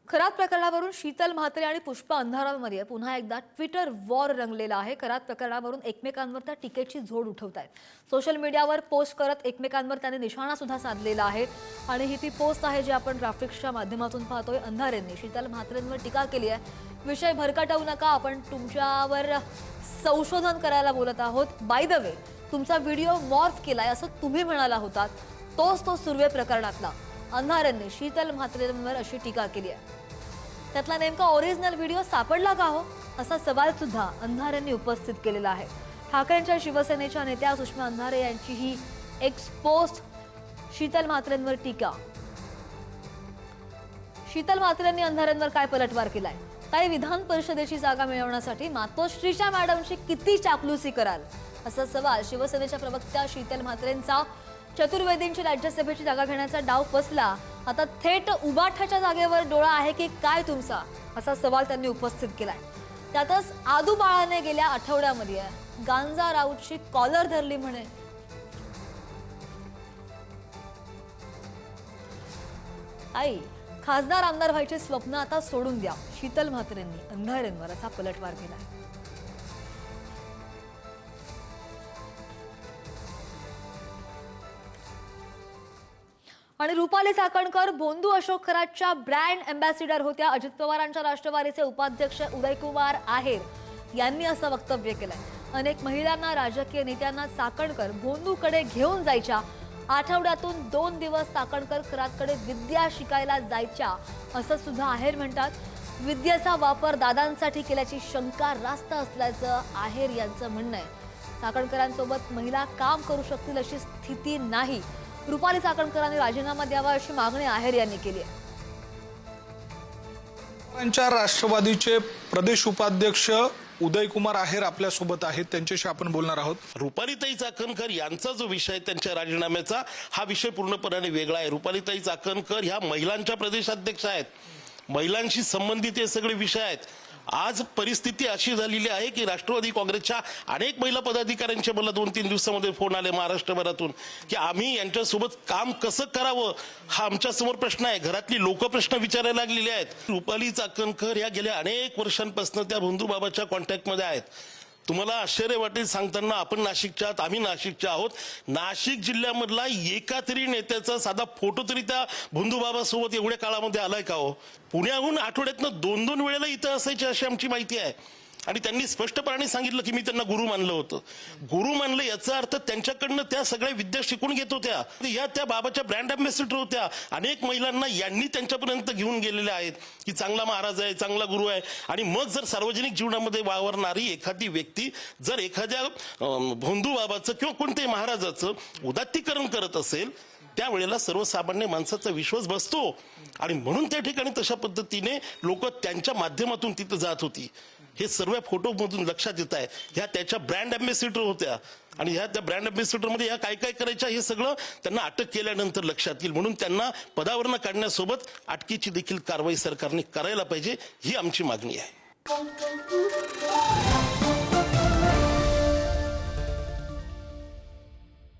खरात प्रकरणावरून शीतल म्हात्रे आणि पुष्पा अंधारामध्ये पुन्हा एकदा ट्विटर वॉर रंगलेला आहे। खरात प्रकरणावरून एकमेकांवर त्या टीकेची झोड उठवतायत। सोशल मीडियावर पोस्ट करत एकमेकांवर त्यांनी निशाणा सुद्धा साधलेला आहे आणि ही ती पोस्ट आहे जी आपण ग्राफिक्सच्या माध्यमातून पाहतोय। अंधारेंनी शीतल म्हात्रेंवर टीका केली आहे। विषय भरकटवू नका, आपण तुमच्यावर संशोधन करायला बोलत आहोत। बाय द वे, तुमचा व्हिडिओ मॉर्फ केलाय असं तुम्ही म्हणाला होतात, तो सुर्वे प्रकरणातला। अंधारेंनी शीतल म्हात्रेंवर अशी टीका केली आहे। त्यातला नेमका ओरिजिनल व्हिडिओ सापडला का हो, असा सवाल सुद्धा अंधारेंनी उपस्थित केलेला आहे। ठाकरेंच्या शिवसेनेच्या नेत्या सुषमा अंधारे यांची ही एक्सपोस्ट शीतल म्हात्रेंवर टीका। शीतल म्हात्रेंनी अंधारेंवर काय पलटवार केलाय? ताई, विधान परिषदेची जागा मिळवण्यासाठी मातोश्रीच्या मॅडमची किती चापलुसी कराल, असा सवाल शिवसेनेच्या प्रवक्त्या शीतल म्हात्रेंचा। चतुर्वेदींची राज्यसभेची जागा घेण्याचा डाव फसला, आता थेट उबाठाच्या जागेवर डोळा आहे की काय तुमचा, असा सवाल त्यांनी उपस्थित केलाय। त्यातच आदू बाळाने गेल्या आठवड्यामध्ये गांजा राऊतची कॉलर धरली म्हणे। आई, खासदार आमदार व्हायचे स्वप्न आता सोडून द्या, शीतल म्हात्रेंनी अंधारेंवर असा पलटवार केलाय। आणि रुपाली चाकणकर भोंदू अशोक खरातच्या ब्रँड अँबॅसिडर होत्या। अजित पवारांच्या राष्ट्रवादीचे उपाध्यक्ष उदयकुमार आहेर यांनी असं वक्तव्य केलंय। अनेक महिलांना, राजकीय नेत्यांना चाकणकर भोंदूकडे घेऊन जायच्या। आठवड्यातून 2 दिवस चाकणकर खरातकडे विद्या शिकायला जायच्या, असं सुद्धा आहेर म्हणतात। विद्येचा वापर दादांसाठी केल्याची शंका रास्त असल्याचं आहेर यांचं म्हणणं आहे। चाकणकरांसोबत महिला काम करू शकतील अशी स्थिती नाही। रुपाली चाकणकरांनी राजीनामा द्यावा अशी मागणी आहेर यांनी केली आहे। राष्ट्रवादीचे प्रदेश उपाध्यक्ष उदयकुमार आहेर आपल्या सोबत आहेत, त्यांच्याशी आपण बोलणार आहोत। रुपालीताई चाकणकर यांचा जो विषय त्यांच्या राजीनाम्याचा, हा विषय पूर्णपणे वेगळा आहे। रुपालीताई चाकणकर ह्या महिलांच्या प्रदेशाध्यक्ष आहेत, महिलांशी संबंधित हे सगळे विषय आहेत। आज परिस्थिती अशी झालेली आहे की राष्ट्रवादी काँग्रेसच्या अनेक महिला पदाधिकाऱ्यांचे मला 2-3 दिवसामध्ये फोन आले महाराष्ट्रभरातून की आम्ही यांच्यासोबत काम कसं करावं, हा आमच्या समोर प्रश्न आहे। घरातली लोक प्रश्न विचारायला लागलेले आहेत। रुपाली चाकणकर या गेल्या अनेक वर्षांपासून त्या भोंदू बाबाच्या कॉन्टॅक्टमध्ये आहेत। तुम्हाला आश्चर्य वाटेल सांगताना, आपण नाशिकच्या आहोत, आम्ही नाशिकच्या आहोत। नाशिक जिल्ह्यामधला एका तरी नेत्याचा साधा फोटो तरी त्या भोंदू बाबासोबत एवढ्या काळामध्ये आलाय का हो? पुण्याहून आठवड्यातनं 2-2 वेळेला इथं असायचे अशी आमची माहिती आहे। आणि त्यांनी स्पष्टपणे सांगितलं की मी त्यांना गुरु मानलं होतं। गुरु मानलं याचा अर्थ त्यांच्याकडनं त्या सगळ्या विद्या शिकून घेत होत्या। या त्या बाबाच्या ब्रँड अँबॅसिडर होत्या। अनेक महिलांना यांनी त्यांच्यापर्यंत घेऊन गेलेल्या आहेत की चांगला महाराज आहे, चांगला गुरु आहे। आणि मग जर सार्वजनिक जीवनामध्ये वावरणारी एखादी व्यक्ती जर एखाद्या भोंदू बाबाचं किंवा कोणत्याही महाराजाचं उदात्तीकरण करत असेल, त्यावेळेला सर्वसामान्य माणसाचा विश्वास बसतो। आणि म्हणून त्या ठिकाणी तशा पद्धतीने लोक त्यांच्या माध्यमातून तिथं जात होती। हे सर्व फोटोमधून लक्षात येत आहे। ह्या त्याच्या ब्रँड अँबॅसिडर होत्या आणि ह्या त्या ब्रँड अँबॅसिडरमध्ये ह्या काय काय करायच्या हे सगळं त्यांना अटक केल्यानंतर लक्षात येईल। म्हणून त्यांना पदावरनं काढण्यासोबत अटकेची देखील कारवाई सरकारने करायला पाहिजे, ही आमची मागणी आहे।